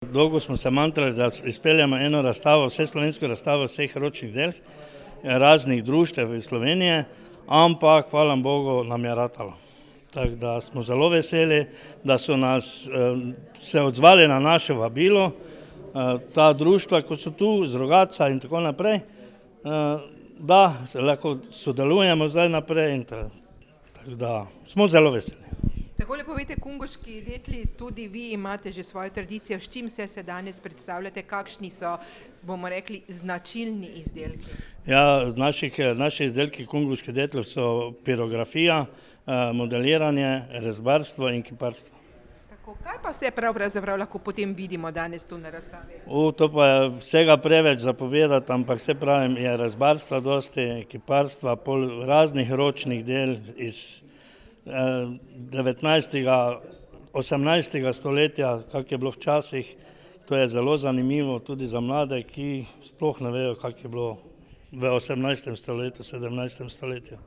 Dolgo smo se mantrali, da izpeljemo eno razstavo, vseslovensko razstavo vseh ročnih del raznih društev iz Slovenije, ampak hvala Bogu nam je ratalo. Tako da smo zelo veseli, da so nas se odzvali na naše vabilo, ta društva, kot so tu, z Rogatca in tako naprej, da lahko sodelujemo zdaj naprej in tako da smo zelo veseli. Takole povejte, Kunguški detli, tudi vi imate že svojo tradicijo, s čim se danes predstavljate, kakšni so, bomo rekli, značilni izdelki? Ja, naši izdelki Kunguških detlov so pirografija, modeliranje, rezbarstvo in kiparstvo. Tako, kaj pa vse pravzaprav lahko potem vidimo danes tu na razstavi? To pa je vsega preveč za povedati, ampak saj pravim, je rezbarstva dosti, kiparstva, pol raznih ročnih del iz 19., 18. stoletja, kak je bilo včasih. To je zelo zanimivo tudi za mlade, ki sploh ne vejo, kak je bilo v 18. stoletju, 17. stoletju.